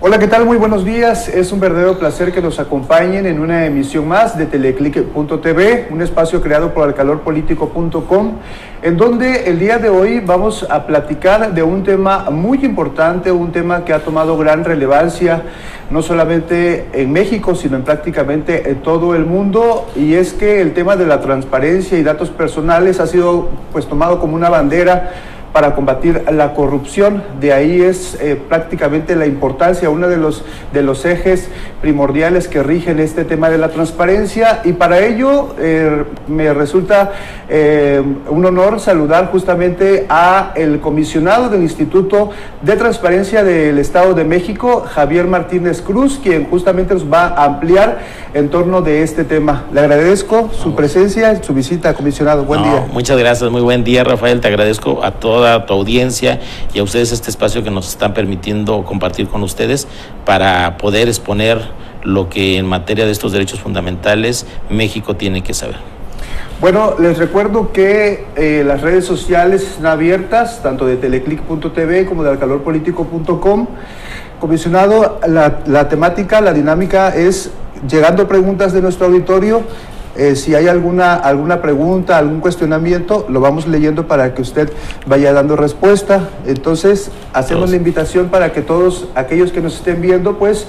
Hola, ¿qué tal? Muy buenos días. Es un verdadero placer que nos acompañen en una emisión más de Teleclick.tv, un espacio creado por alcalorpolitico.com, en donde el día de hoy vamos a platicar de un tema muy importante, un tema que ha tomado gran relevancia, no solamente en México, sino en prácticamente en todo el mundo, y es que el tema de la transparencia y datos personales ha sido pues tomado como una bandera para combatir la corrupción. De ahí es prácticamente la importancia, uno de los ejes primordiales que rigen este tema de la transparencia, y para ello me resulta un honor saludar justamente a el comisionado del Instituto de Transparencia del Estado de México, Javier Martínez Cruz, quien justamente nos va a ampliar en torno de este tema. Le agradezco su presencia y su visita, comisionado. Buen día. Muchas gracias, muy buen día, Rafael. Te agradezco a toda tu audiencia y a ustedes este espacio que nos están permitiendo compartir con ustedes para poder exponer lo que en materia de estos derechos fundamentales México tiene que saber. Bueno, les recuerdo que las redes sociales están abiertas, tanto de Teleclick.tv como de alcalorpolitico.com. Comisionado, la temática, la dinámica es llegando preguntas de nuestro auditorio. Si hay alguna pregunta, algún cuestionamiento, lo vamos leyendo para que usted vaya dando respuesta. Entonces, hacemos la invitación para que todos aquellos que nos estén viendo, pues,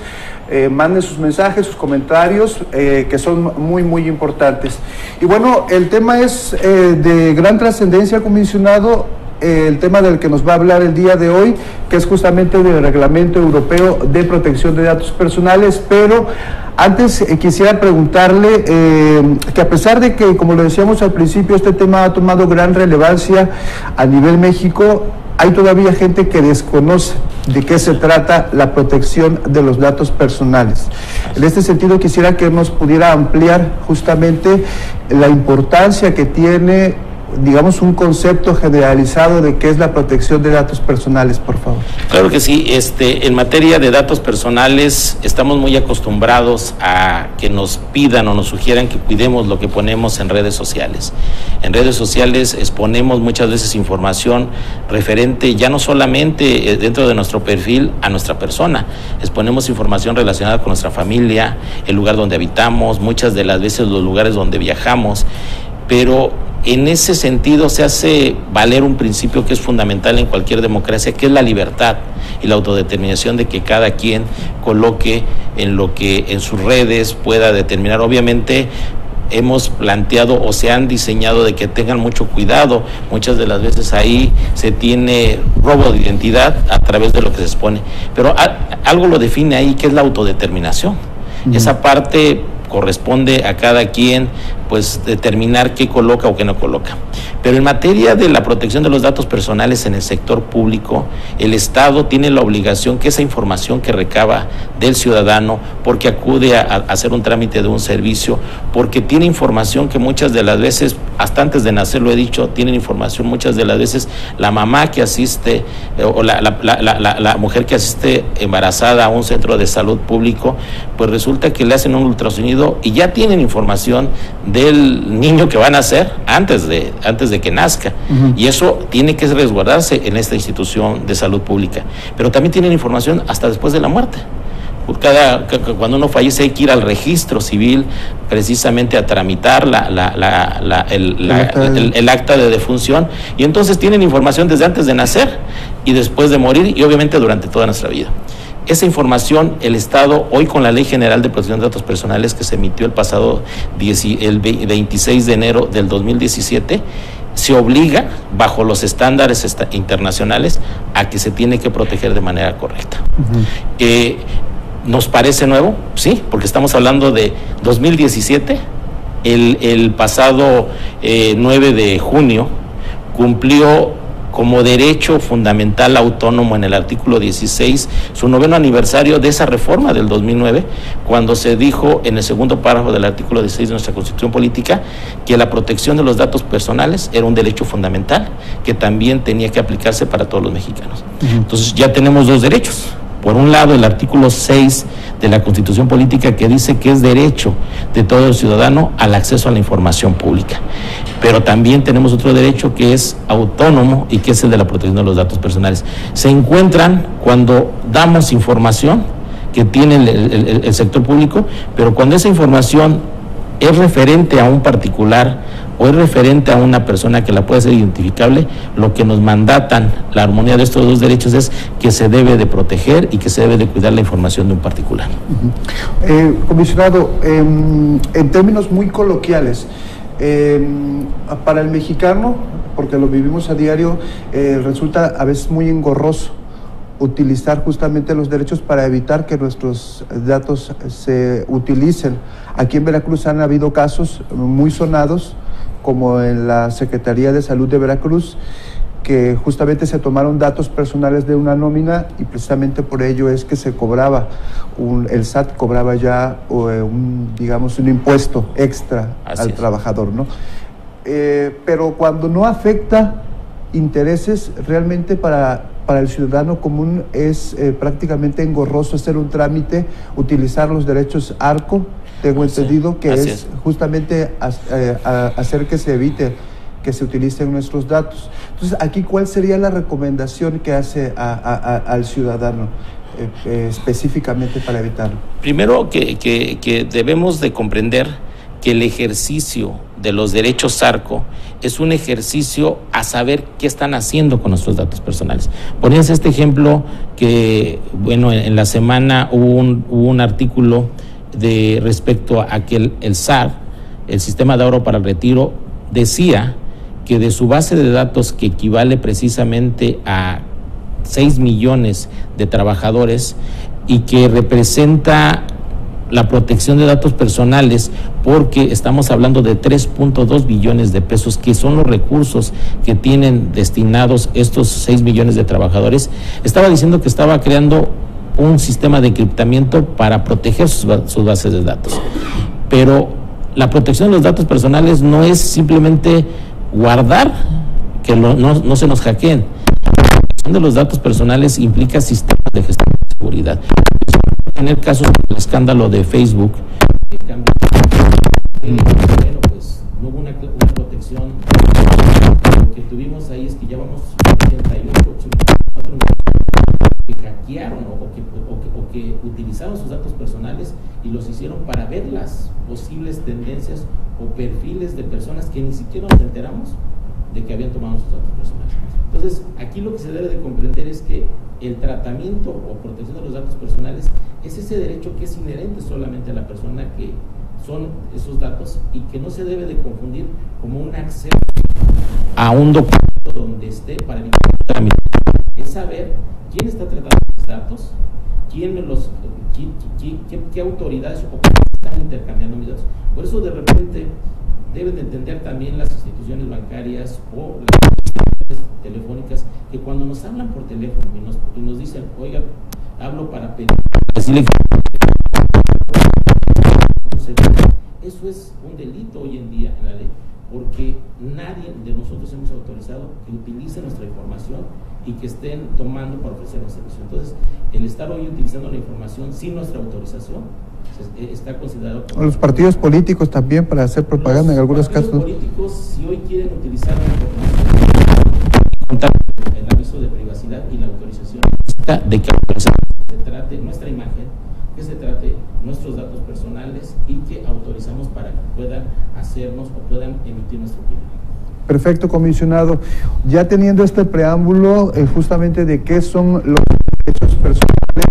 manden sus mensajes, sus comentarios, que son muy, muy importantes. Y bueno, el tema es de gran trascendencia, comisionado, el tema del que nos va a hablar el día de hoy, que es justamente del Reglamento Europeo de Protección de Datos Personales, pero antes quisiera preguntarle que a pesar de que, como lo decíamos al principio, este tema ha tomado gran relevancia a nivel México, hay todavía gente que desconoce de qué se trata la protección de los datos personales. En este sentido, quisiera que nos pudiera ampliar justamente la importancia que tiene, digamos, un concepto generalizado de qué es la protección de datos personales, por favor. Claro que sí. En materia de datos personales estamos muy acostumbrados a que nos pidan o nos sugieran que cuidemos lo que ponemos en redes sociales. En redes sociales exponemos muchas veces información referente ya no solamente dentro de nuestro perfil a nuestra persona, exponemos información relacionada con nuestra familia, el lugar donde habitamos, muchas de las veces los lugares donde viajamos, pero en ese sentido se hace valer un principio que es fundamental en cualquier democracia, que es la libertad y la autodeterminación de que cada quien coloque en lo que en sus redes pueda determinar. Obviamente hemos planteado o se han diseñado de que tengan mucho cuidado. Muchas de las veces ahí se tiene robo de identidad a través de lo que se expone, pero algo lo define ahí, que es la autodeterminación. Esa parte corresponde a cada quien pues determinar qué coloca o qué no coloca. Pero en materia de la protección de los datos personales en el sector público, el Estado tiene la obligación que esa información que recaba del ciudadano, porque acude a hacer un trámite de un servicio, porque tiene información que muchas de las veces, hasta antes de nacer lo he dicho, tienen información muchas de las veces la mamá que asiste o la mujer que asiste embarazada a un centro de salud público, pues resulta que le hacen un ultrasonido y ya tienen información del niño que va a nacer antes de que nazca. Y eso tiene que resguardarse en esta institución de salud pública. Pero también tienen información hasta después de la muerte. Cuando uno fallece hay que ir al registro civil precisamente a tramitar el acta de defunción, y entonces tienen información desde antes de nacer y después de morir, y obviamente durante toda nuestra vida. Esa información, el Estado, hoy con la Ley General de Protección de Datos Personales que se emitió el pasado el 26 de enero del 2017, se obliga, bajo los estándares internacionales, a que se tiene que proteger de manera correcta. ¿Nos parece nuevo? Sí, porque estamos hablando de 2017, el pasado 9 de junio cumplió como derecho fundamental autónomo en el artículo 16, su 9º aniversario de esa reforma del 2009, cuando se dijo en el segundo párrafo del artículo 16 de nuestra Constitución Política que la protección de los datos personales era un derecho fundamental que también tenía que aplicarse para todos los mexicanos. Entonces ya tenemos dos derechos. Por un lado, el artículo 6 de la Constitución Política, que dice que es derecho de todo ciudadano al acceso a la información pública. Pero también tenemos otro derecho que es autónomo y que es el de la protección de los datos personales. Se encuentran cuando damos información que tiene el sector público, pero cuando esa información es referente a un particular o es referente a una persona que la puede ser identificable, lo que nos mandatan la armonía de estos dos derechos es que se debe de proteger y que se debe de cuidar la información de un particular. Comisionado, en términos muy coloquiales, para el mexicano, porque lo vivimos a diario, resulta a veces muy engorroso utilizar justamente los derechos para evitar que nuestros datos se utilicen. Aquí en Veracruz han habido casos muy sonados, como en la Secretaría de Salud de Veracruz, que justamente se tomaron datos personales de una nómina y precisamente por ello es que se cobraba, el SAT cobraba ya digamos, un impuesto extra al trabajador, ¿no? Pero cuando no afecta intereses, realmente para el ciudadano común es prácticamente engorroso hacer un trámite, utilizar los derechos ARCO, tengo entendido que es justamente hacer que se evite que se utilicen nuestros datos. Entonces, aquí, ¿cuál sería la recomendación que hace al ciudadano específicamente para evitarlo? Primero, que debemos de comprender que el ejercicio de los derechos ARCO es un ejercicio a saber qué están haciendo con nuestros datos personales. Ponías este ejemplo que, bueno, en la semana hubo un artículo respecto a que el SAR, el Sistema de Ahorro para el Retiro, decía que de su base de datos, que equivale precisamente a 6 millones de trabajadores y que representa la protección de datos personales, porque estamos hablando de 3.2 billones de pesos, que son los recursos que tienen destinados estos 6 millones de trabajadores. Estaba diciendo que estaba creando un sistema de encriptamiento para proteger sus bases de datos. Pero la protección de los datos personales no es simplemente guardar que no se nos hackeen. La protección de los datos personales implica sistemas de gestión de seguridad. Tener casos como el escándalo de Facebook, bueno, pues no hubo una protección. Lo que tuvimos ahí es que llevamos 88, 84 que hackearon o que utilizaron sus datos personales y los hicieron para ver las posibles tendencias o perfiles de personas que ni siquiera nos enteramos de que habían tomado sus datos personales. Entonces, aquí lo que se debe de comprender es que el tratamiento o protección de los datos personales es ese derecho que es inherente solamente a la persona que son esos datos y que no se debe de confundir como un acceso a un documento donde esté para evitar el trámite. Es saber quién está tratando los datos, qué autoridades o cómo están intercambiando mis datos. Por eso de repente deben de entender también las instituciones bancarias o las instituciones telefónicas que cuando nos hablan por teléfono y nos dicen, oiga, hablo para pedir, decirle que eso es un delito hoy en día en la ley, porque nadie de nosotros hemos autorizado que utilicen nuestra información y que estén tomando para ofrecernos servicio. Entonces, el estar hoy utilizando la información sin nuestra autorización está considerado como... Los partidos políticos también para hacer propaganda en algunos casos. Los partidos políticos, si hoy quieren utilizar la información, contar el aviso de privacidad y la autorización de que se trate nuestra imagen, que se trate nuestros datos personales y que autorizamos para que puedan hacernos o puedan emitir nuestra opinión. Perfecto, comisionado. Ya teniendo este preámbulo justamente de qué son los derechos personales,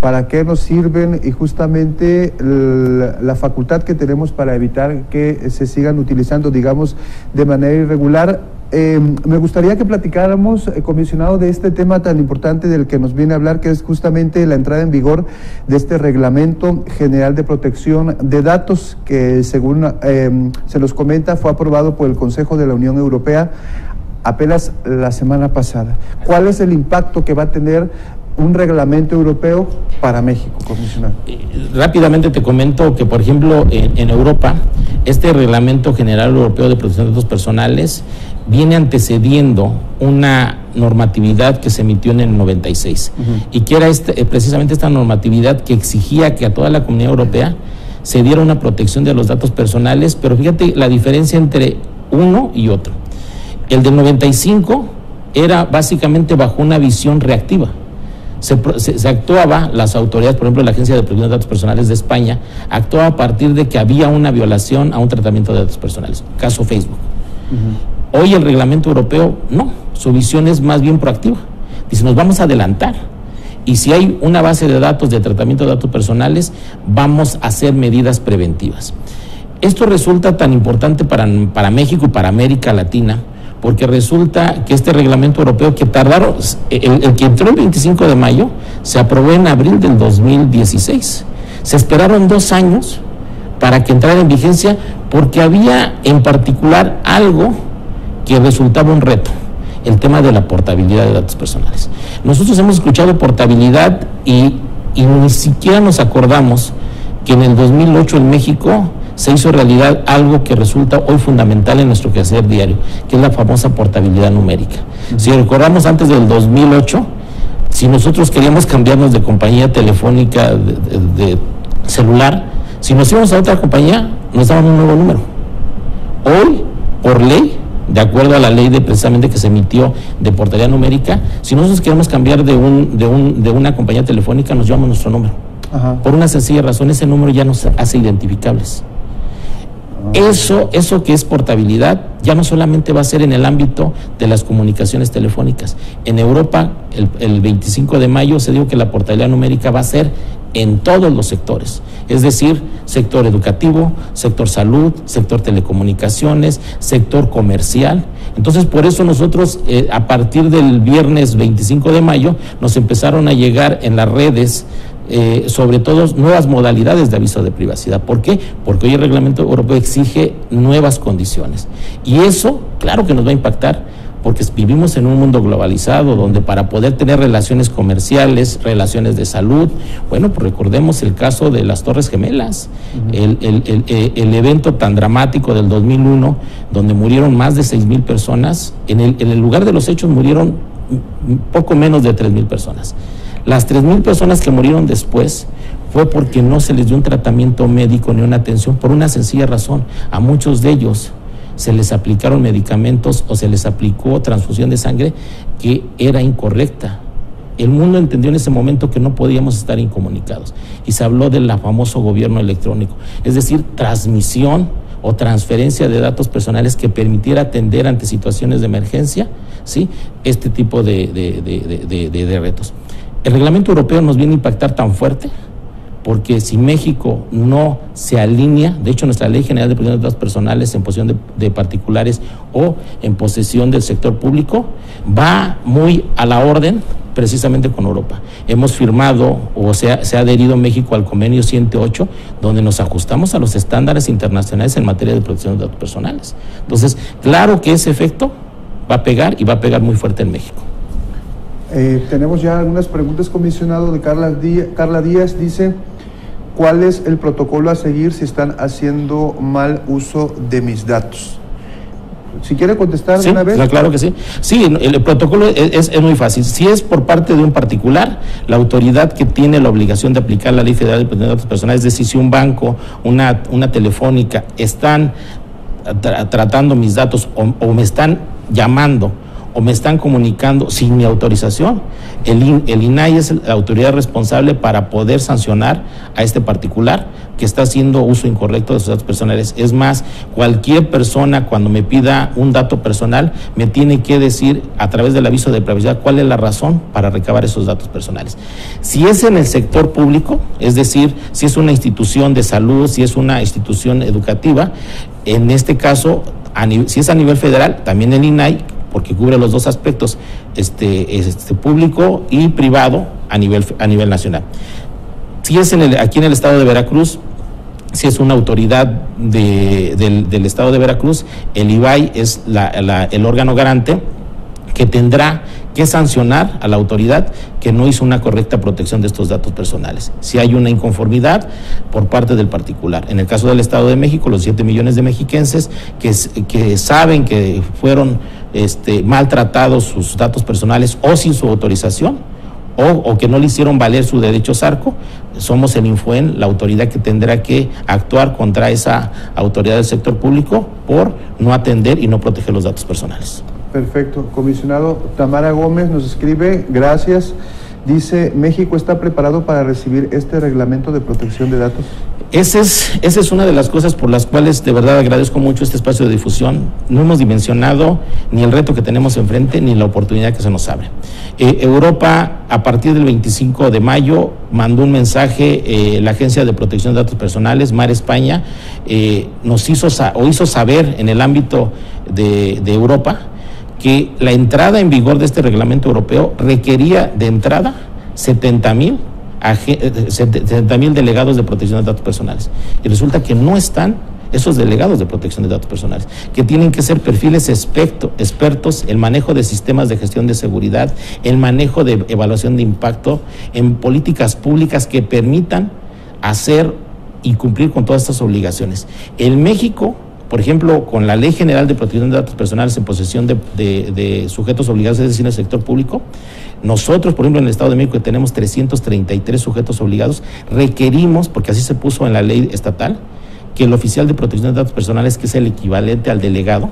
para qué nos sirven y justamente la facultad que tenemos para evitar que se sigan utilizando, digamos, de manera irregular. Me gustaría que platicáramos, comisionado, de este tema tan importante del que nos viene a hablar, que es justamente la entrada en vigor de este Reglamento General de Protección de Datos, que según se nos comenta fue aprobado por el Consejo de la Unión Europea apenas la semana pasada. ¿Cuál es el impacto que va a tener un reglamento europeo para México, comisionado? Rápidamente te comento que, por ejemplo, en Europa, este Reglamento General Europeo de Protección de Datos Personales viene antecediendo una normatividad que se emitió en el 96 y que era precisamente esta normatividad que exigía que a toda la Comunidad Europea se diera una protección de los datos personales, pero fíjate la diferencia entre uno y otro. El del 95 era básicamente bajo una visión reactiva. se actuaba, las autoridades, por ejemplo, la Agencia de Protección de Datos Personales de España, actuaba a partir de que había una violación a un tratamiento de datos personales, caso Facebook. Hoy el reglamento europeo, no, su visión es más bien proactiva. Dice, nos vamos a adelantar. Y si hay una base de datos de tratamiento de datos personales, vamos a hacer medidas preventivas. Esto resulta tan importante para México y para América Latina, porque resulta que este reglamento europeo que tardaron, el que entró el 25 de mayo, se aprobó en abril del 2016. Se esperaron 2 años para que entrara en vigencia, porque había en particular algo que resultaba un reto, el tema de la portabilidad de datos personales. Nosotros hemos escuchado portabilidad y ni siquiera nos acordamos que en el 2008 en México se hizo realidad algo que resulta hoy fundamental en nuestro quehacer diario, que es la famosa portabilidad numérica. Si recordamos antes del 2008, si nosotros queríamos cambiarnos de compañía telefónica de celular, si nos íbamos a otra compañía, nos daban un nuevo número. Hoy, por ley, de acuerdo a la ley precisamente que se emitió de portabilidad numérica, si nosotros queremos cambiar de una compañía telefónica, nos llevamos nuestro número. Por una sencilla razón, ese número ya nos hace identificables. Eso que es portabilidad ya no solamente va a ser en el ámbito de las comunicaciones telefónicas. En Europa, el 25 de mayo se dijo que la portabilidad numérica va a ser en todos los sectores, es decir, sector educativo, sector salud, sector telecomunicaciones, sector comercial. Entonces, por eso nosotros, a partir del viernes 25 de mayo, nos empezaron a llegar en las redes sobre todo nuevas modalidades de aviso de privacidad. ¿Por qué? Porque hoy el reglamento europeo exige nuevas condiciones. Y eso, claro que nos va a impactar, porque vivimos en un mundo globalizado donde para poder tener relaciones comerciales, relaciones de salud, bueno, pues recordemos el caso de las Torres Gemelas, el evento tan dramático del 2001, donde murieron más de 6,000 personas, en el lugar de los hechos murieron poco menos de 3,000 personas. Las 3,000 personas que murieron después fue porque no se les dio un tratamiento médico ni una atención, por una sencilla razón. A muchos de ellos se les aplicaron medicamentos o se les aplicó transfusión de sangre que era incorrecta. El mundo entendió en ese momento que no podíamos estar incomunicados y se habló del famoso gobierno electrónico, es decir, transmisión o transferencia de datos personales que permitiera atender ante situaciones de emergencia, ¿sí?, este tipo de retos. El reglamento europeo nos viene a impactar tan fuerte porque si México no se alinea, de hecho nuestra Ley General de Protección de Datos Personales en posesión de particulares o en posesión del sector público, va muy a la orden precisamente con Europa. Hemos firmado o se ha adherido México al convenio 108, donde nos ajustamos a los estándares internacionales en materia de protección de datos personales. Entonces, claro que ese efecto va a pegar y va a pegar muy fuerte en México. Tenemos ya algunas preguntas, comisionado, de Carla Díaz. Dice, ¿cuál es el protocolo a seguir si están haciendo mal uso de mis datos? Si quiere contestar de una vez. Claro que sí. Sí, el protocolo es muy fácil. Si es por parte de un particular, la autoridad que tiene la obligación de aplicar la Ley Federal de Protección de Datos Personales, es decir, si un banco, una telefónica están tratando mis datos o me están llamando o me están comunicando sin mi autorización, el INAI es la autoridad responsable para poder sancionar a este particular que está haciendo uso incorrecto de sus datos personales. Es más, cualquier persona cuando me pida un dato personal me tiene que decir a través del aviso de privacidad cuál es la razón para recabar esos datos personales. Si es en el sector público, es decir, si es una institución de salud, si es una institución educativa, en este caso, si es a nivel federal, también el INAI, porque cubre los dos aspectos, público y privado a nivel nacional. Si es aquí en el estado de Veracruz, si es una autoridad del estado de Veracruz, el IBAI es el órgano garante que tendrá que sancionar a la autoridad que no hizo una correcta protección de estos datos personales. Si hay una inconformidad por parte del particular. En el caso del Estado de México, los 7 millones de mexiquenses que saben que fueron maltratados sus datos personales o sin su autorización o que no le hicieron valer su derecho Sarco, somos el Infuen, la autoridad que tendrá que actuar contra esa autoridad del sector público por no atender y no proteger los datos personales. Perfecto. Comisionado, Tamara Gómez nos escribe, gracias. Dice, ¿México está preparado para recibir este reglamento de protección de datos? Esa es una de las cosas por las cuales de verdad agradezco mucho este espacio de difusión. No hemos dimensionado ni el reto que tenemos enfrente ni la oportunidad que se nos abre. Europa, a partir del 25 de mayo, mandó un mensaje, la Agencia de Protección de Datos Personales, MAR España, nos hizo saber en el ámbito de Europa que la entrada en vigor de este reglamento europeo requería de entrada 70,000 delegados de protección de datos personales. Y resulta que no están esos delegados de protección de datos personales, que tienen que ser perfiles expertos en manejo de sistemas de gestión de seguridad, el manejo de evaluación de impacto, en políticas públicas que permitan hacer y cumplir con todas estas obligaciones. En México, por ejemplo, con la Ley General de Protección de Datos Personales en posesión de sujetos obligados, es decir, en el sector público, nosotros, por ejemplo, en el Estado de México, que tenemos 333 sujetos obligados, requerimos, porque así se puso en la ley estatal, que el oficial de protección de datos personales, que es el equivalente al delegado,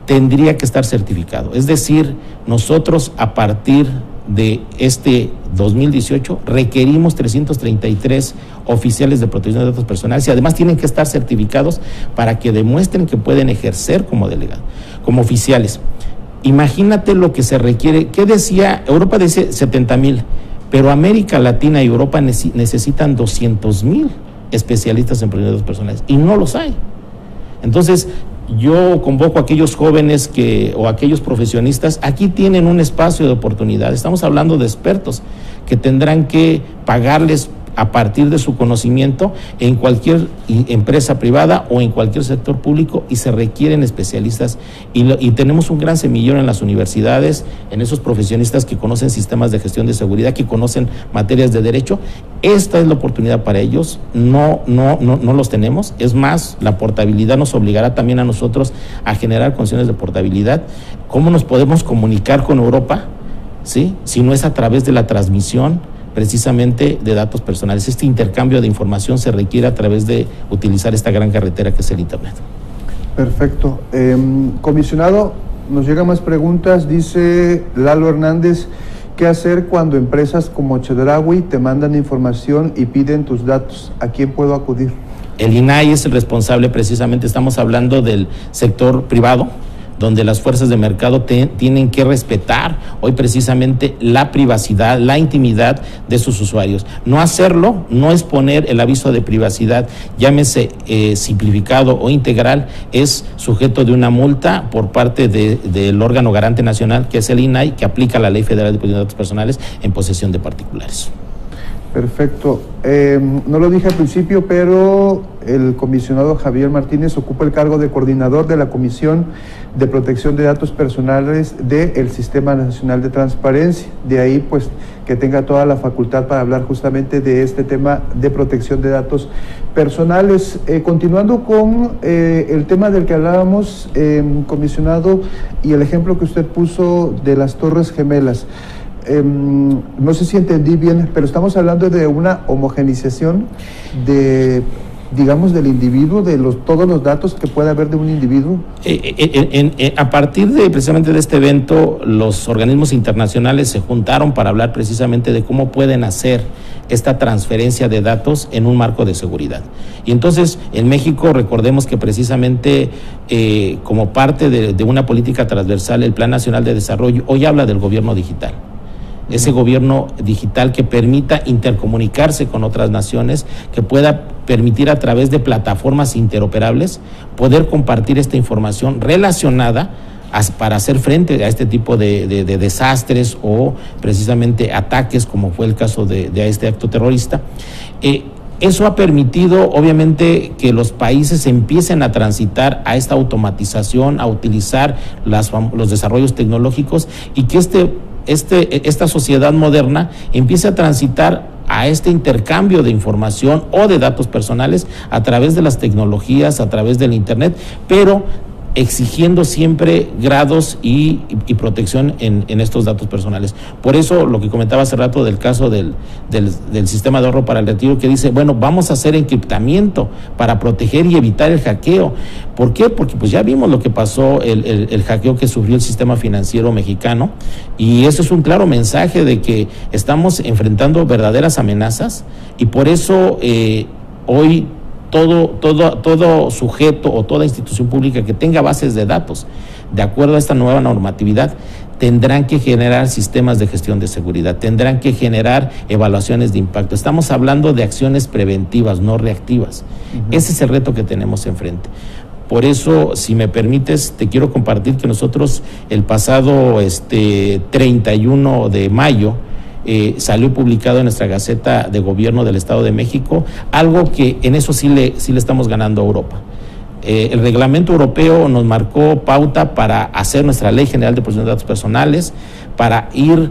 tendría que estar certificado. Es decir, nosotros a partir de este 2018 requerimos 333 oficiales de protección de datos personales y además tienen que estar certificados para que demuestren que pueden ejercer como delegado, como oficiales. Imagínate lo que se requiere. ¿Qué decía? Europa dice 70,000, pero América Latina y Europa necesitan 200,000 especialistas en protección de datos personales y no los hay. Entonces, yo convoco a aquellos jóvenes o aquellos profesionistas, aquí tienen un espacio de oportunidad. Estamos hablando de expertos que tendrán que pagarles a partir de su conocimiento en cualquier empresa privada o en cualquier sector público, y se requieren especialistas y tenemos un gran semillero en las universidades, en esos profesionistas que conocen sistemas de gestión de seguridad, que conocen materias de derecho. Esta es la oportunidad para ellos, no los tenemos. Es más, la portabilidad nos obligará también a nosotros a generar condiciones de portabilidad. ¿Cómo nos podemos comunicar con Europa? ¿Sí? Si no es a través de la transmisión precisamente de datos personales. Este intercambio de información se requiere a través de utilizar esta gran carretera que es el Internet. Perfecto. Comisionado, nos llegan más preguntas. Dice Lalo Hernández, ¿qué hacer cuando empresas como Chedraui te mandan información y piden tus datos? ¿A quién puedo acudir? El INAI es el responsable, precisamente estamos hablando del sector privado, donde las fuerzas de mercado tienen que respetar hoy precisamente la privacidad, la intimidad de sus usuarios. No hacerlo no es poner el aviso de privacidad, llámese simplificado o integral, es sujeto de una multa por parte del órgano garante nacional, que es el INAI, que aplica la Ley Federal de Protección de Datos Personales en posesión de particulares. Perfecto. No lo dije al principio, pero el comisionado Javier Martínez ocupa el cargo de coordinador de la Comisión de Protección de Datos Personales del Sistema Nacional de Transparencia. De ahí, pues, que tenga toda la facultad para hablar justamente de este tema de protección de datos personales. Continuando con el tema del que hablábamos, comisionado, y el ejemplo que usted puso de las Torres Gemelas. No sé si entendí bien, pero estamos hablando de una homogenización de, digamos, del individuo, de todos los datos que puede haber de un individuo. A partir precisamente de este evento, los organismos internacionales se juntaron para hablar precisamente de cómo pueden hacer esta transferencia de datos en un marco de seguridad. Y entonces, en México, recordemos que precisamente como parte de una política transversal, el Plan Nacional de Desarrollo hoy habla del gobierno digital. Ese gobierno digital que permita intercomunicarse con otras naciones, que pueda permitir a través de plataformas interoperables poder compartir esta información relacionada para hacer frente a este tipo de desastres o precisamente ataques, como fue el caso de este acto terrorista. Eso ha permitido, obviamente, que los países empiecen a transitar a esta automatización, a utilizar los desarrollos tecnológicos, y que esta sociedad moderna empieza a transitar a este intercambio de información o de datos personales a través de las tecnologías, a través del Internet, pero exigiendo siempre grados y protección en estos datos personales. Por eso lo que comentaba hace rato del caso del sistema de ahorro para el retiro, que dice, bueno, vamos a hacer encriptamiento para proteger y evitar el hackeo. ¿Por qué? Porque pues ya vimos lo que pasó, el hackeo que sufrió el sistema financiero mexicano, y eso es un claro mensaje de que estamos enfrentando verdaderas amenazas, y por eso hoy todo sujeto o toda institución pública que tenga bases de datos de acuerdo a esta nueva normatividad tendrán que generar sistemas de gestión de seguridad, tendrán que generar evaluaciones de impacto. Estamos hablando de acciones preventivas, no reactivas. Ese es el reto que tenemos enfrente. Por eso, si me permites, te quiero compartir que nosotros el pasado 31 de mayo salió publicado en nuestra Gaceta de Gobierno del Estado de México, algo que en eso sí le estamos ganando a Europa. El reglamento europeo nos marcó pauta para hacer nuestra Ley General de Protección de Datos Personales, para ir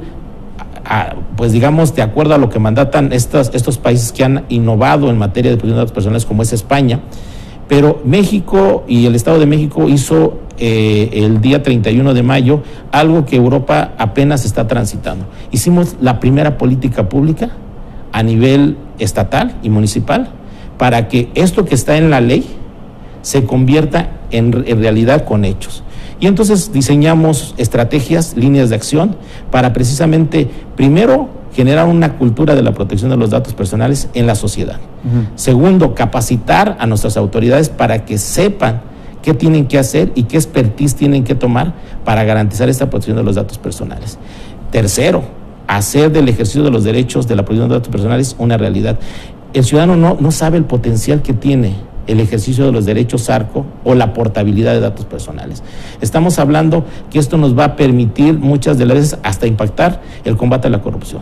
pues digamos, de acuerdo a lo que mandatan estos países que han innovado en materia de protección de datos personales, como es España. Pero México y el Estado de México hizo el día 31 de mayo algo que Europa apenas está transitando. Hicimos la primera política pública a nivel estatal y municipal para que esto que está en la ley se convierta en realidad con hechos. Y entonces diseñamos estrategias, líneas de acción para precisamente, primero, generar una cultura de la protección de los datos personales en la sociedad. Segundo, capacitar a nuestras autoridades para que sepan qué tienen que hacer y qué expertise tienen que tomar para garantizar esta protección de los datos personales. Tercero, hacer del ejercicio de los derechos de la protección de datos personales una realidad. El ciudadano no sabe el potencial que tiene el ejercicio de los derechos ARCO o la portabilidad de datos personales. Estamos hablando que esto nos va a permitir muchas de las veces hasta impactar el combate a la corrupción.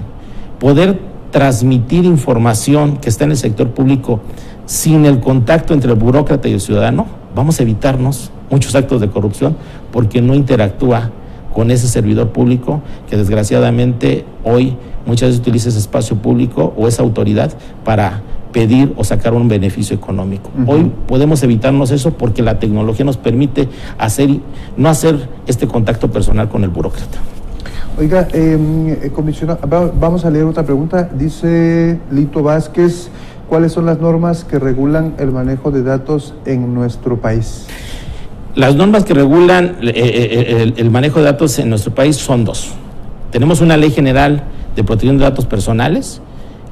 Poder transmitir información que está en el sector público sin el contacto entre el burócrata y el ciudadano, vamos a evitarnos muchos actos de corrupción porque no interactúa con ese servidor público que desgraciadamente hoy muchas veces utiliza ese espacio público o esa autoridad para pedir o sacar un beneficio económico. Hoy podemos evitarnos eso porque la tecnología nos permite no hacer este contacto personal con el burócrata. Oiga, comisionado, vamos a leer otra pregunta. Dice Lito Vázquez, ¿cuáles son las normas que regulan el manejo de datos en nuestro país? Las normas que regulan el manejo de datos en nuestro país son dos. Tenemos una Ley General de Protección de Datos Personales,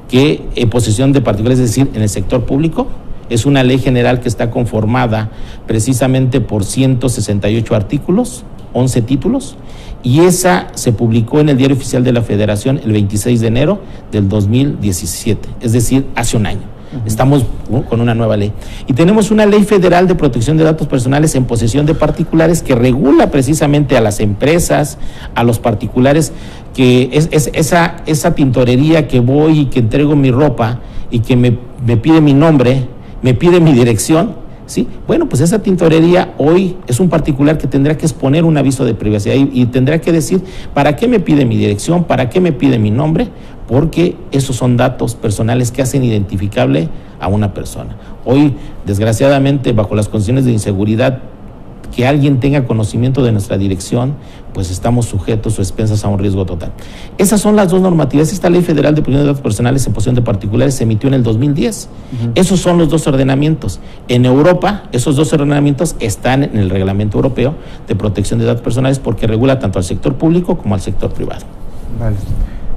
que en posesión de particulares, es decir, en el sector público, es una ley general que está conformada precisamente por 168 artículos, 11 títulos, y esa se publicó en el Diario Oficial de la Federación el 26 de enero del 2017, es decir, hace un año. Estamos con una nueva ley. Y tenemos una ley federal de protección de datos personales en posesión de particulares que regula precisamente a las empresas, a los particulares, que esa tintorería que voy y que entrego mi ropa y que me pide mi nombre, me pide mi dirección, ¿sí? Bueno, pues esa tintorería hoy es un particular que tendrá que exponer un aviso de privacidad y tendrá que decir para qué me pide mi dirección, para qué me pide mi nombre, porque esos son datos personales que hacen identificable a una persona. Hoy, desgraciadamente, bajo las condiciones de inseguridad, que alguien tenga conocimiento de nuestra dirección, pues estamos sujetos o expensas a un riesgo total. Esas son las dos normativas. Esta Ley Federal de Protección de Datos Personales en posesión de particulares se emitió en el 2010. Esos son los dos ordenamientos. En Europa, esos dos ordenamientos están en el Reglamento Europeo de Protección de Datos Personales porque regula tanto al sector público como al sector privado. Vale.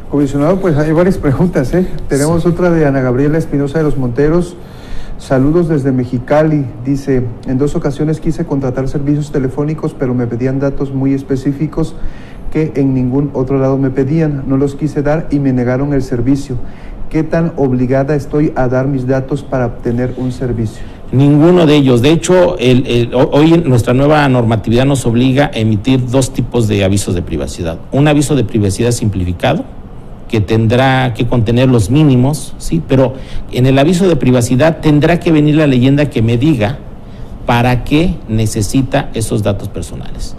Comisionado, pues hay varias preguntas, Tenemos otra de Ana Gabriela Espinosa de los Monteros. Saludos desde Mexicali. Dice, en 2 ocasiones quise contratar servicios telefónicos, pero me pedían datos muy específicos que en ningún otro lado me pedían. No los quise dar y me negaron el servicio. ¿Qué tan obligada estoy a dar mis datos para obtener un servicio? Ninguno de ellos. De hecho, hoy nuestra nueva normatividad nos obliga a emitir 2 tipos de avisos de privacidad. Un aviso de privacidad simplificado, que tendrá que contener los mínimos, ¿sí? Pero en el aviso de privacidad tendrá que venir la leyenda que me diga para qué necesita esos datos personales.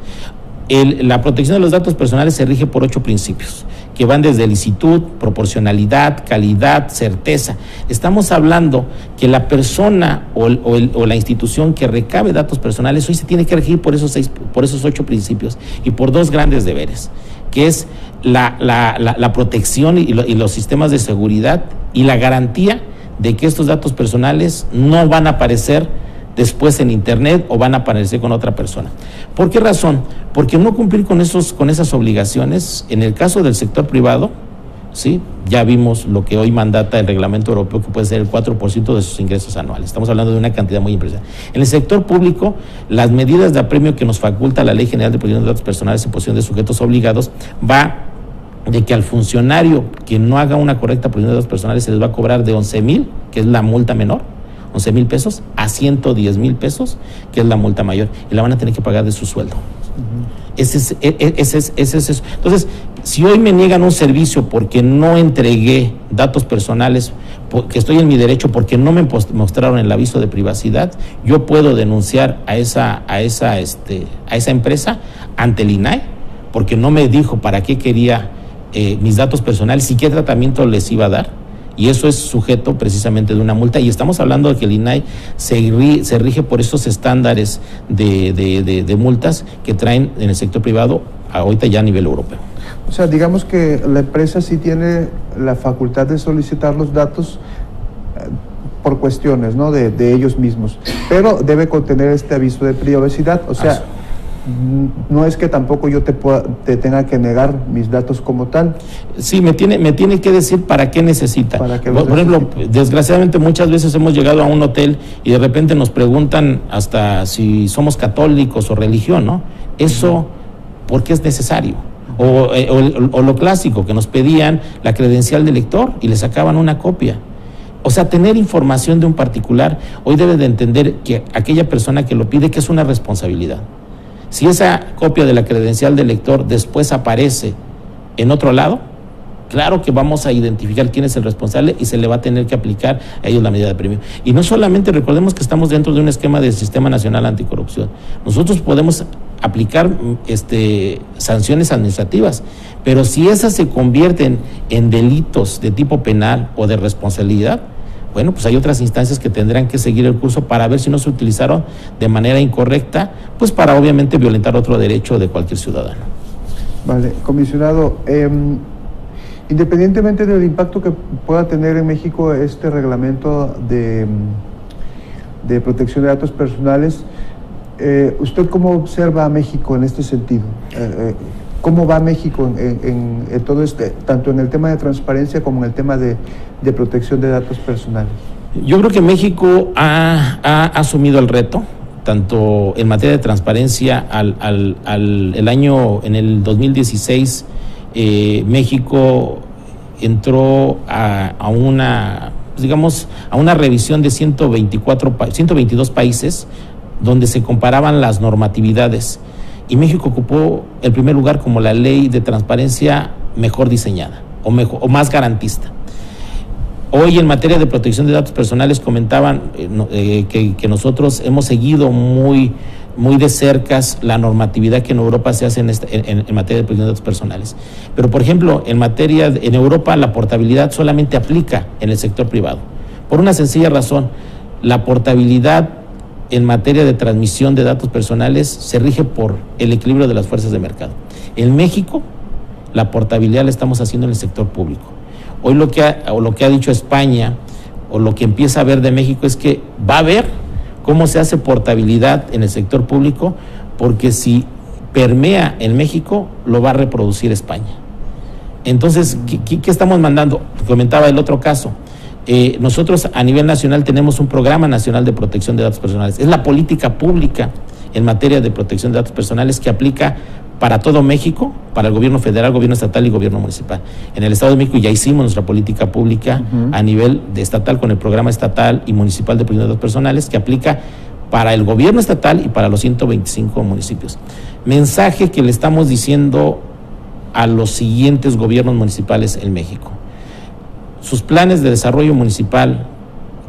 La protección de los datos personales se rige por 8 principios, que van desde licitud, proporcionalidad, calidad, certeza. Estamos hablando que la persona o la institución que recabe datos personales hoy se tiene que regir por esos 8 principios y por 2 grandes deberes, que es la protección y los sistemas de seguridad y la garantía de que estos datos personales no van a aparecer después en internet o van a aparecer con otra persona. ¿Por qué razón? Porque no cumplir con esas obligaciones, en el caso del sector privado, ¿sí? Ya vimos lo que hoy mandata el reglamento europeo, que puede ser el 4% de sus ingresos anuales. Estamos hablando de una cantidad muy impresionante. En el sector público, las medidas de apremio que nos faculta la Ley General de Protección de Datos Personales en posición de sujetos obligados va de que al funcionario que no haga una correcta protección de datos personales se les va a cobrar de 11,000, que es la multa menor, 11,000 pesos, a 110,000 pesos, que es la multa mayor, y la van a tener que pagar de su sueldo. Ese es eso. Entonces, si hoy me niegan un servicio porque no entregué datos personales, porque estoy en mi derecho, porque no me mostraron el aviso de privacidad, yo puedo denunciar a esa empresa ante el INAI, porque no me dijo para qué quería mis datos personales y qué tratamiento les iba a dar, y eso es sujeto precisamente de una multa, y estamos hablando de que el INAI se rige por esos estándares de multas que traen en el sector privado ahorita ya a nivel europeo. O sea, digamos que la empresa sí tiene la facultad de solicitar los datos por cuestiones, ¿no?, de ellos mismos, pero debe contener este aviso de privacidad. O sea, no es que tampoco yo te tenga que negar mis datos como tal. Sí, me tiene que decir para qué necesita. Por ejemplo, desgraciadamente muchas veces hemos llegado a un hotel y de repente nos preguntan hasta si somos católicos o religión, ¿no? Eso, ¿por qué es necesario? O lo clásico, que nos pedían la credencial de lector y le sacaban una copia. O sea, tener información de un particular, hoy debe de entender que aquella persona que lo pide, que es una responsabilidad. Si esa copia de la credencial del lector después aparece en otro lado, claro que vamos a identificar quién es el responsable y se le va a tener que aplicar a ellos la medida de premio. Y no solamente, recordemos que estamos dentro de un esquema del Sistema Nacional Anticorrupción. Nosotros podemos aplicar sanciones administrativas, pero si esas se convierten en delitos de tipo penal o de responsabilidad, bueno, pues hay otras instancias que tendrán que seguir el curso para ver si no se utilizaron de manera incorrecta, pues para obviamente violentar otro derecho de cualquier ciudadano. Vale, comisionado, independientemente del impacto que pueda tener en México este reglamento de protección de datos personales, ¿usted cómo observa a México en este sentido? ¿Cómo va México en todo tanto en el tema de transparencia como en el tema de protección de datos personales? Yo creo que México ha asumido el reto, tanto en materia de transparencia. En el 2016, México entró a una revisión de 122 países donde se comparaban las normatividades. Y México ocupó el primer lugar como la ley de transparencia mejor diseñada o más garantista. Hoy en materia de protección de datos personales comentaban que nosotros hemos seguido muy de cerca la normatividad que en Europa se hace en materia de protección de datos personales. Pero, por ejemplo, en Europa la portabilidad solamente aplica en el sector privado. Por una sencilla razón, la portabilidad en materia de transmisión de datos personales se rige por el equilibrio de las fuerzas de mercado. En México, la portabilidad la estamos haciendo en el sector público. Hoy lo que ha dicho España, o lo que empieza a ver de México, es que va a ver cómo se hace portabilidad en el sector público, porque si permea en México, lo va a reproducir España. Entonces, ¿qué estamos mandando? Comentaba el otro caso. Nosotros a nivel nacional tenemos un programa nacional de protección de datos personales. Es la política pública en materia de protección de datos personales que aplica para todo México, para el gobierno federal, gobierno estatal y gobierno municipal. En el Estado de México ya hicimos nuestra política pública a nivel de estatal con el programa estatal y municipal de protección de datos personales que aplica para el gobierno estatal y para los 125 municipios. Mensaje que le estamos diciendo a los siguientes gobiernos municipales en México. Sus planes de desarrollo municipal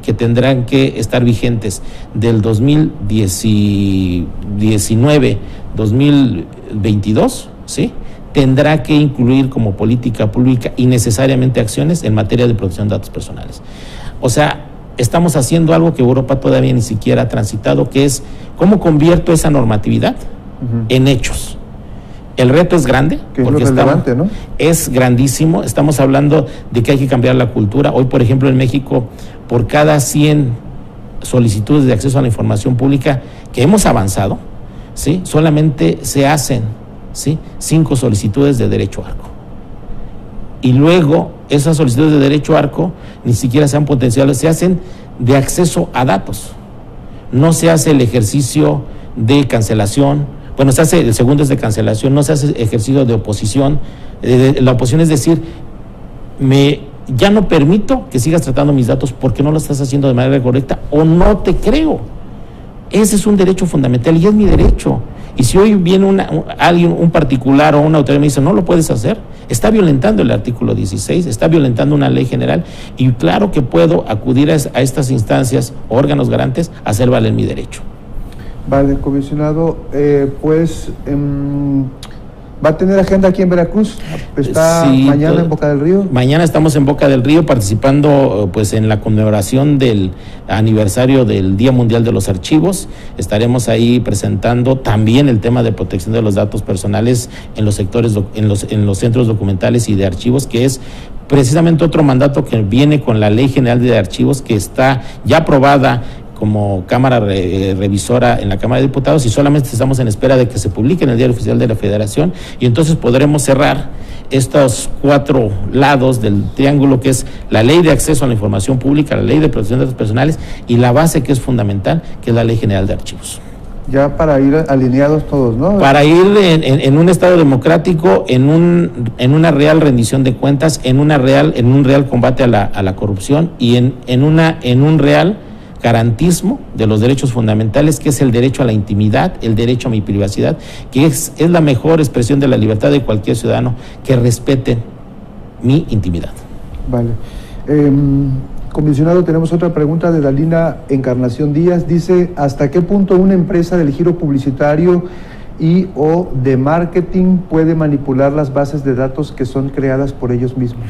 que tendrán que estar vigentes del 2019-2022, ¿sí?, tendrá que incluir como política pública y necesariamente acciones en materia de protección de datos personales. O sea, estamos haciendo algo que Europa todavía ni siquiera ha transitado, que es cómo convierto esa normatividad en hechos. El reto es grande, que es porque lo relevante, ¿no? Es grandísimo. Estamos hablando de que hay que cambiar la cultura. Hoy, por ejemplo, en México, por cada 100 solicitudes de acceso a la información pública que hemos avanzado, ¿sí?, solamente se hacen, ¿sí?, 5 solicitudes de derecho arco. Y luego esas solicitudes de derecho arco ni siquiera se han potenciado, se hacen de acceso a datos. No se hace el ejercicio de cancelación. Bueno, se hace, el segundo es de cancelación, no se hace ejercicio de oposición. La oposición es decir, ya no permito que sigas tratando mis datos porque no lo estás haciendo de manera correcta o no te creo. Ese es un derecho fundamental y es mi derecho. Y si hoy viene alguien, un particular o una autoridad me dice, no lo puedes hacer, está violentando el artículo 16, está violentando una ley general y claro que puedo acudir a estas instancias, órganos garantes, a hacer valer mi derecho. Vale, comisionado, ¿va a tener agenda aquí en Veracruz? ¿Está mañana en Boca del Río? Mañana estamos en Boca del Río participando pues en la conmemoración del aniversario del Día Mundial de los Archivos. Estaremos ahí presentando también el tema de protección de los datos personales en los sectores, en los centros documentales y de archivos, que es precisamente otro mandato que viene con la Ley General de Archivos, que está ya aprobada como Cámara Revisora en la Cámara de Diputados y solamente estamos en espera de que se publique en el Diario Oficial de la Federación y entonces podremos cerrar estos 4 lados del triángulo, que es la Ley de Acceso a la Información Pública, la Ley de Protección de Datos Personales y la base que es fundamental, que es la Ley General de Archivos. Ya para ir alineados todos, ¿no? Para ir en un Estado democrático, en una real rendición de cuentas, en un real combate a la corrupción y en un real garantismo de los derechos fundamentales, que es el derecho a la intimidad, el derecho a mi privacidad, que es la mejor expresión de la libertad de cualquier ciudadano, que respete mi intimidad. Vale. Comisionado, tenemos otra pregunta de Dalina Encarnación Díaz. Dice, ¿hasta qué punto una empresa del giro publicitario y o de marketing puede manipular las bases de datos que son creadas por ellos mismos?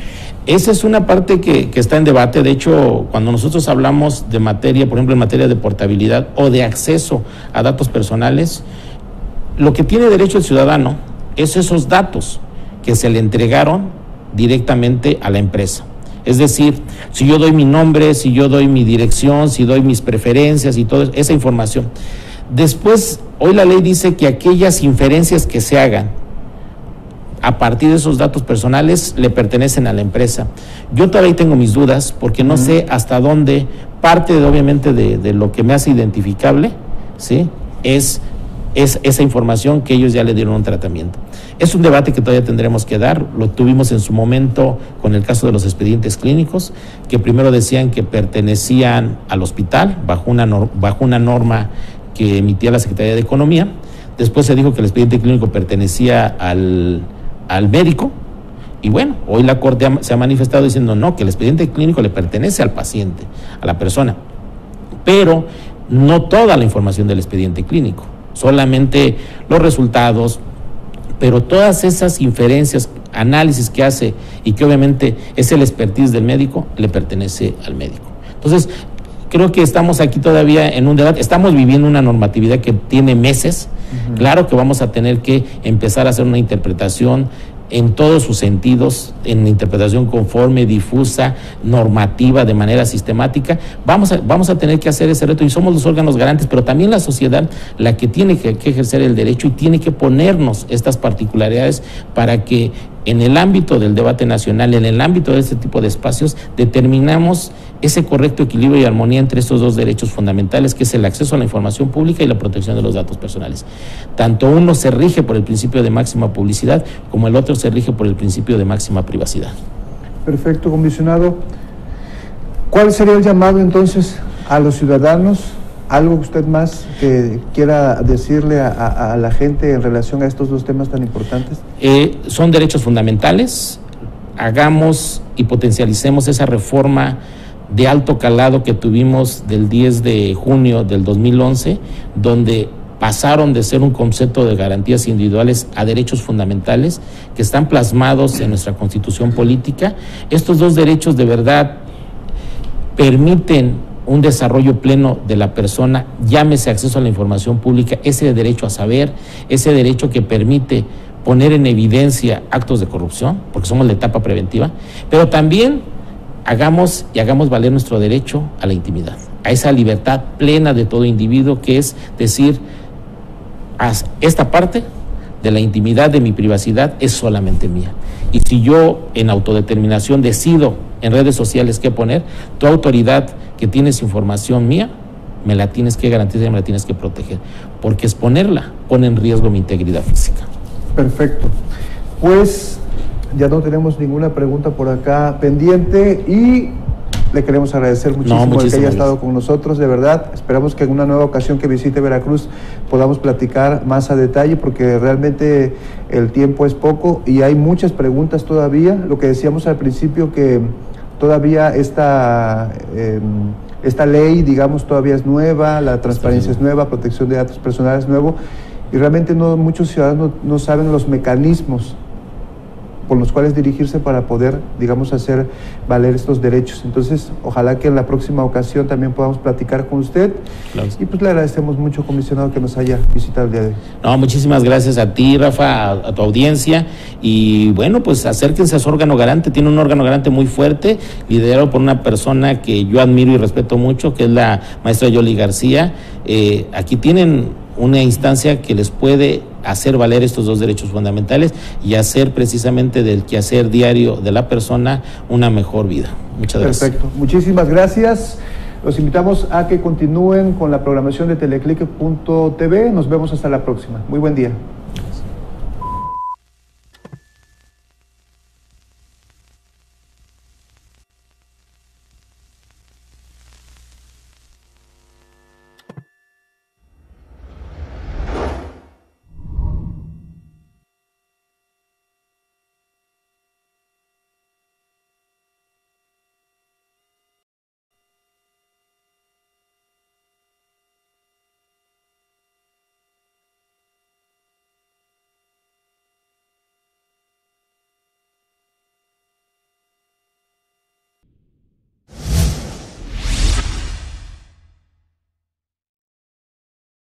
Esa es una parte que está en debate. De hecho, cuando nosotros hablamos de materia, por ejemplo, en materia de portabilidad o de acceso a datos personales, lo que tiene derecho el ciudadano es esos datos que se le entregaron directamente a la empresa. Es decir, si yo doy mi nombre, si yo doy mi dirección, si doy mis preferencias y toda esa información. Después, hoy la ley dice que aquellas inferencias que se hagan a partir de esos datos personales le pertenecen a la empresa. Yo todavía tengo mis dudas porque no sé hasta dónde parte obviamente de lo que me hace identificable, ¿sí?, es esa información que ellos ya le dieron un tratamiento. Es un debate que todavía tendremos que dar. Lo tuvimos en su momento con el caso de los expedientes clínicos, que primero decían que pertenecían al hospital bajo una norma que emitía la Secretaría de Economía. Después se dijo que el expediente clínico pertenecía al médico. Y bueno, hoy la Corte se ha manifestado diciendo no, que el expediente clínico le pertenece al paciente, a la persona. Pero no toda la información del expediente clínico, solamente los resultados, pero todas esas inferencias, análisis que hace y que obviamente es el expertise del médico, le pertenece al médico. Entonces, creo que estamos aquí todavía en un debate, estamos viviendo una normatividad que tiene meses. Claro que vamos a tener que empezar a hacer una interpretación en todos sus sentidos, en interpretación conforme, difusa, normativa, de manera sistemática. Vamos a tener que hacer ese reto y somos los órganos garantes, pero también la sociedad la que tiene que ejercer el derecho y tiene que ponernos estas particularidades para que en el ámbito del debate nacional, en el ámbito de este tipo de espacios, determinamos ese correcto equilibrio y armonía entre estos dos derechos fundamentales, que es el acceso a la información pública y la protección de los datos personales. Tanto uno se rige por el principio de máxima publicidad, como el otro se rige por el principio de máxima privacidad. Perfecto, comisionado. ¿Cuál sería el llamado entonces a los ciudadanos? ¿Algo usted más que quiera decirle a la gente en relación a estos dos temas tan importantes? Son derechos fundamentales. Hagamos y potencialicemos esa reforma de alto calado que tuvimos del 10 de junio del 2011, donde pasaron de ser un concepto de garantías individuales a derechos fundamentales que están plasmados en nuestra Constitución política. Estos dos derechos de verdad permiten un desarrollo pleno de la persona, llámese acceso a la información pública, ese derecho a saber, ese derecho que permite poner en evidencia actos de corrupción, porque somos la etapa preventiva, pero también hagamos valer nuestro derecho a la intimidad, a esa libertad plena de todo individuo, que es decir, esta parte de la intimidad, de mi privacidad, es solamente mía. Y si yo en autodeterminación decido en redes sociales qué poner, tu autoridad que tienes información mía, me la tienes que garantizar y me la tienes que proteger, porque exponerla pone en riesgo mi integridad física. Perfecto. Pues ya no tenemos ninguna pregunta por acá pendiente y le queremos agradecer muchísimo el que haya estado con nosotros, de verdad. Esperamos que en una nueva ocasión que visite Veracruz podamos platicar más a detalle, porque realmente el tiempo es poco y hay muchas preguntas todavía. Lo que decíamos al principio, que todavía esta ley, digamos, todavía es nueva, la transparencia es nueva, protección de datos personales es nuevo, y realmente muchos ciudadanos no saben los mecanismos por los cuales dirigirse para poder, digamos, hacer valer estos derechos. Entonces, ojalá que en la próxima ocasión también podamos platicar con usted. Claro. Y pues le agradecemos mucho, comisionado, que nos haya visitado el día de hoy. No, muchísimas gracias a ti, Rafa, a tu audiencia. Y bueno, pues acérquense a su órgano garante. Tiene un órgano garante muy fuerte, liderado por una persona que yo admiro y respeto mucho, que es la maestra Yoli García. Aquí tienen una instancia que les puede hacer valer estos dos derechos fundamentales y hacer precisamente del quehacer diario de la persona una mejor vida. Muchas gracias. Perfecto. Muchísimas gracias. Los invitamos a que continúen con la programación de teleclick.tv. Nos vemos hasta la próxima. Muy buen día.